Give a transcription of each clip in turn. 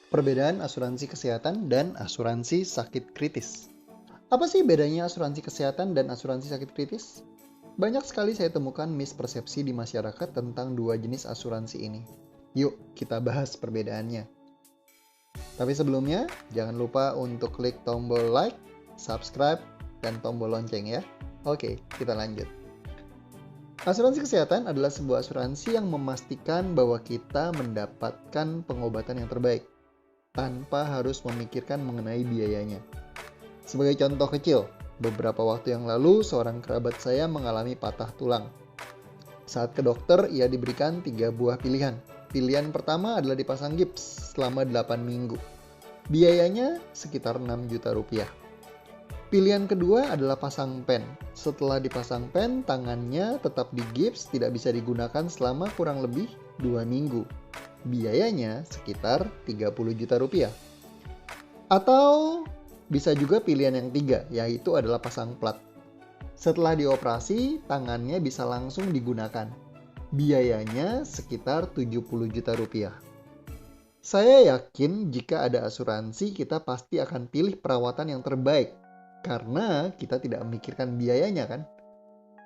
Perbedaan asuransi kesehatan dan asuransi sakit kritis. Apa sih bedanya asuransi kesehatan dan asuransi sakit kritis? Banyak sekali saya temukan mispersepsi di masyarakat tentang dua jenis asuransi ini. Yuk, kita bahas perbedaannya. Tapi sebelumnya, jangan lupa untuk klik tombol like, subscribe, dan tombol lonceng ya. Oke, kita lanjut. Asuransi kesehatan adalah sebuah asuransi yang memastikan bahwa kita mendapatkan pengobatan yang terbaik tanpa harus memikirkan mengenai biayanya. Sebagai contoh kecil, beberapa waktu yang lalu seorang kerabat saya mengalami patah tulang. Saat ke dokter, ia diberikan 3 buah pilihan. Pilihan pertama adalah dipasang gips selama 8 minggu. Biayanya sekitar 6 juta rupiah. Pilihan kedua adalah pasang pen. Setelah dipasang pen, tangannya tetap digips, tidak bisa digunakan selama kurang lebih 2 minggu. Biayanya sekitar 30 juta rupiah. Atau bisa juga pilihan yang tiga, yaitu adalah pasang plat. Setelah dioperasi, tangannya bisa langsung digunakan. Biayanya sekitar 70 juta rupiah. Saya yakin jika ada asuransi, kita pasti akan pilih perawatan yang terbaik. Karena kita tidak memikirkan biayanya kan?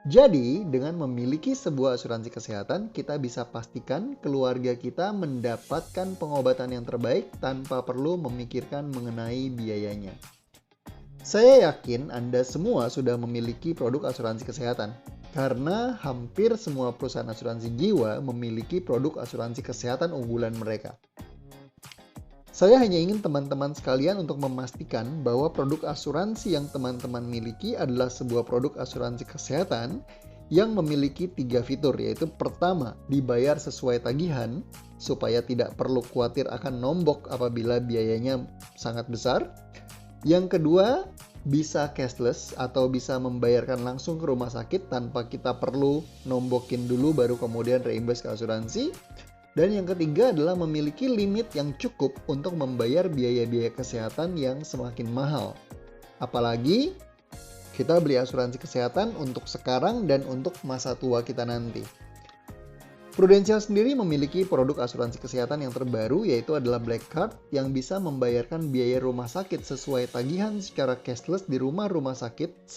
Jadi, dengan memiliki sebuah asuransi kesehatan, kita bisa pastikan keluarga kita mendapatkan pengobatan yang terbaik tanpa perlu memikirkan mengenai biayanya. Saya yakin Anda semua sudah memiliki produk asuransi kesehatan, karena hampir semua perusahaan asuransi jiwa memiliki produk asuransi kesehatan unggulan mereka. Saya hanya ingin teman-teman sekalian untuk memastikan bahwa produk asuransi yang teman-teman miliki adalah sebuah produk asuransi kesehatan yang memiliki 3 fitur, yaitu pertama, dibayar sesuai tagihan supaya tidak perlu khawatir akan nombok apabila biayanya sangat besar. Yang kedua, bisa cashless atau bisa membayarkan langsung ke rumah sakit tanpa kita perlu nombokin dulu baru kemudian reimburse ke asuransi. Dan yang ketiga adalah memiliki limit yang cukup untuk membayar biaya-biaya kesehatan yang semakin mahal. Apalagi kita beli asuransi kesehatan untuk sekarang dan untuk masa tua kita nanti. Prudential sendiri memiliki produk asuransi kesehatan yang terbaru, yaitu adalah Black Card yang bisa membayarkan biaya rumah sakit sesuai tagihan secara cashless di rumah-rumah sakit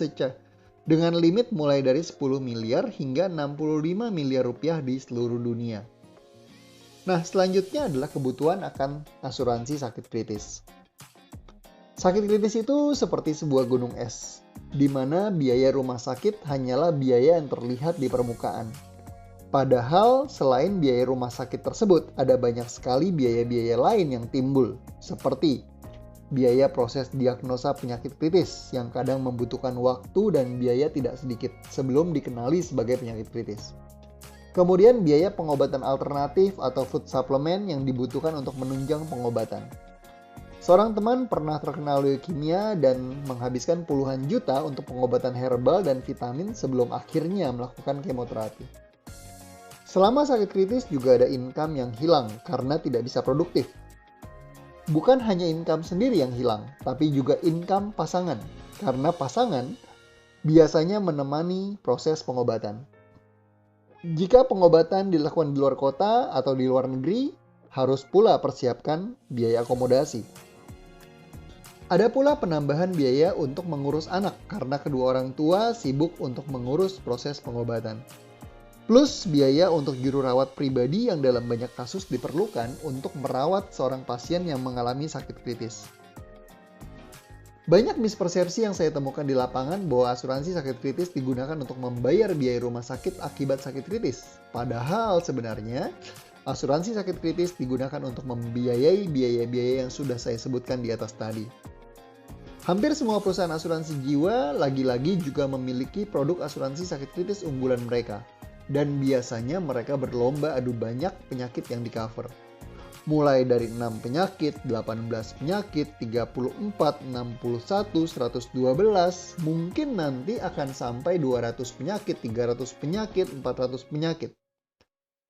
dengan limit mulai dari 10 miliar hingga 65 miliar rupiah di seluruh dunia. Nah, selanjutnya adalah kebutuhan akan asuransi sakit kritis. Sakit kritis itu seperti sebuah gunung es, di mana biaya rumah sakit hanyalah biaya yang terlihat di permukaan. Padahal selain biaya rumah sakit tersebut, ada banyak sekali biaya-biaya lain yang timbul, seperti biaya proses diagnosa penyakit kritis yang kadang membutuhkan waktu dan biaya tidak sedikit sebelum dikenali sebagai penyakit kritis. Kemudian biaya pengobatan alternatif atau food supplement yang dibutuhkan untuk menunjang pengobatan. Seorang teman pernah terkena leukemia dan menghabiskan puluhan juta untuk pengobatan herbal dan vitamin sebelum akhirnya melakukan kemoterapi. Selama sakit kritis juga ada income yang hilang karena tidak bisa produktif. Bukan hanya income sendiri yang hilang, tapi juga income pasangan, karena pasangan biasanya menemani proses pengobatan. Jika pengobatan dilakukan di luar kota atau di luar negeri, harus pula persiapkan biaya akomodasi. Ada pula penambahan biaya untuk mengurus anak karena kedua orang tua sibuk untuk mengurus proses pengobatan. Plus biaya untuk juru rawat pribadi yang dalam banyak kasus diperlukan untuk merawat seorang pasien yang mengalami sakit kritis. Banyak mispersepsi yang saya temukan di lapangan bahwa asuransi sakit kritis digunakan untuk membayar biaya rumah sakit akibat sakit kritis. Padahal sebenarnya asuransi sakit kritis digunakan untuk membiayai biaya-biaya yang sudah saya sebutkan di atas tadi. Hampir semua perusahaan asuransi jiwa lagi-lagi juga memiliki produk asuransi sakit kritis unggulan mereka. Dan biasanya mereka berlomba adu banyak penyakit yang di-cover. Mulai dari 6 penyakit, 18 penyakit, 34, 61, 112, mungkin nanti akan sampai 200 penyakit, 300 penyakit, 400 penyakit.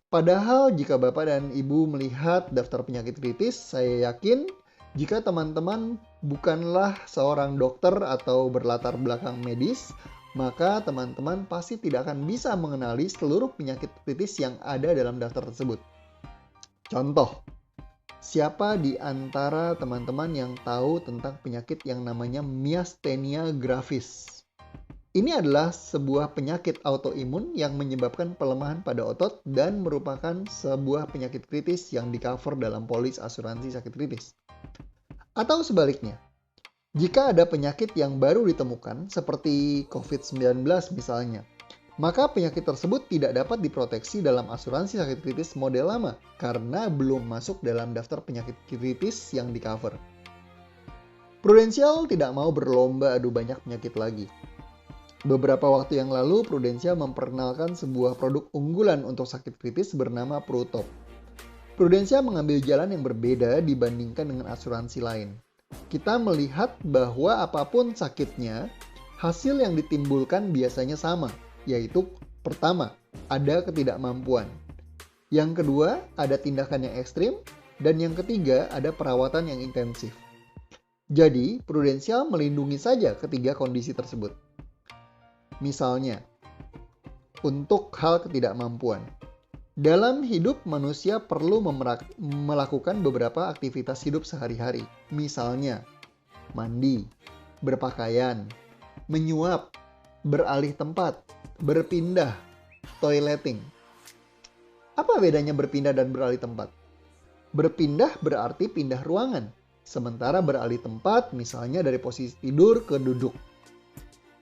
Padahal jika Bapak dan Ibu melihat daftar penyakit kritis, saya yakin jika teman-teman bukanlah seorang dokter atau berlatar belakang medis, maka teman-teman pasti tidak akan bisa mengenali seluruh penyakit kritis yang ada dalam daftar tersebut. Contoh, Siapa di antara teman-teman yang tahu tentang penyakit yang namanya myasthenia gravis? Ini adalah sebuah penyakit autoimun yang menyebabkan pelemahan pada otot dan merupakan sebuah penyakit kritis yang di-cover dalam polis asuransi sakit kritis. Atau sebaliknya, jika ada penyakit yang baru ditemukan seperti COVID-19 misalnya, maka penyakit tersebut tidak dapat diproteksi dalam asuransi sakit kritis model lama karena belum masuk dalam daftar penyakit kritis yang di-cover. Prudential tidak mau berlomba adu banyak penyakit lagi. Beberapa waktu yang lalu, Prudential memperkenalkan sebuah produk unggulan untuk sakit kritis bernama PruTop. Prudential mengambil jalan yang berbeda dibandingkan dengan asuransi lain. Kita melihat bahwa apapun sakitnya, hasil yang ditimbulkan biasanya sama, yaitu pertama, ada ketidakmampuan. Yang kedua, ada tindakan yang ekstrim. Dan yang ketiga, ada perawatan yang intensif. Jadi, Prudential melindungi saja ketiga kondisi tersebut. Misalnya, untuk hal ketidakmampuan. Dalam hidup, manusia perlu melakukan beberapa aktivitas hidup sehari-hari. Misalnya, mandi, berpakaian, menyuap, beralih tempat, berpindah, toileting. Apa bedanya berpindah dan beralih tempat? Berpindah berarti pindah ruangan, sementara beralih tempat misalnya dari posisi tidur ke duduk.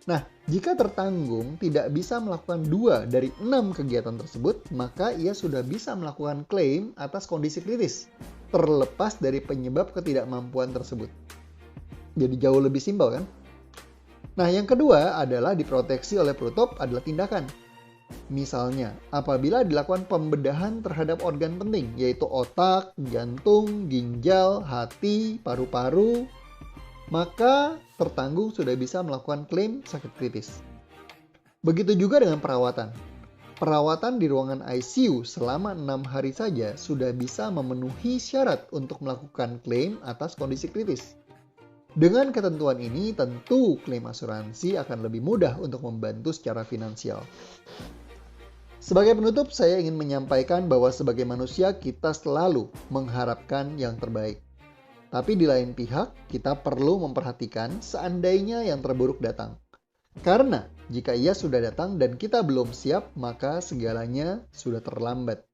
Nah, jika tertanggung tidak bisa melakukan 2 dari 6 kegiatan tersebut, maka ia sudah bisa melakukan klaim atas kondisi kritis, terlepas dari penyebab ketidakmampuan tersebut. Jadi jauh lebih simpel kan? Nah, yang kedua adalah diproteksi oleh PruTop adalah tindakan. Misalnya, apabila dilakukan pembedahan terhadap organ penting, yaitu otak, jantung, ginjal, hati, paru-paru, maka tertanggung sudah bisa melakukan klaim sakit kritis. Begitu juga dengan perawatan. Perawatan di ruangan ICU selama 6 hari saja sudah bisa memenuhi syarat untuk melakukan klaim atas kondisi kritis. Dengan ketentuan ini, tentu klaim asuransi akan lebih mudah untuk membantu secara finansial. Sebagai penutup, saya ingin menyampaikan bahwa sebagai manusia kita selalu mengharapkan yang terbaik. Tapi di lain pihak, kita perlu memperhatikan seandainya yang terburuk datang. Karena jika ia sudah datang dan kita belum siap, maka segalanya sudah terlambat.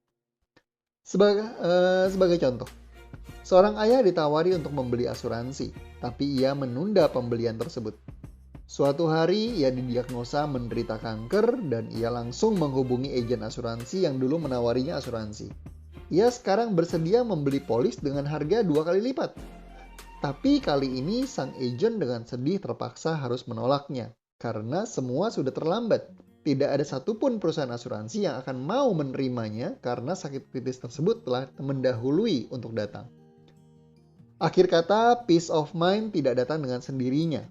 Sebagai contoh, seorang ayah ditawari untuk membeli asuransi, tapi ia menunda pembelian tersebut. Suatu hari ia didiagnosa menderita kanker dan ia langsung menghubungi agen asuransi yang dulu menawarinya asuransi. Ia sekarang bersedia membeli polis dengan harga 2 kali lipat. Tapi kali ini sang agen dengan sedih terpaksa harus menolaknya karena semua sudah terlambat. Tidak ada satupun perusahaan asuransi yang akan mau menerimanya karena sakit kritis tersebut telah mendahului untuk datang. Akhir kata, peace of mind tidak datang dengan sendirinya.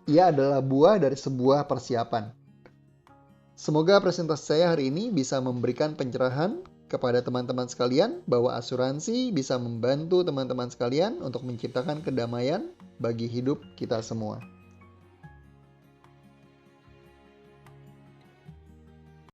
Ia adalah buah dari sebuah persiapan. Semoga presentasi saya hari ini bisa memberikan pencerahan kepada teman-teman sekalian bahwa asuransi bisa membantu teman-teman sekalian untuk menciptakan kedamaian bagi hidup kita semua.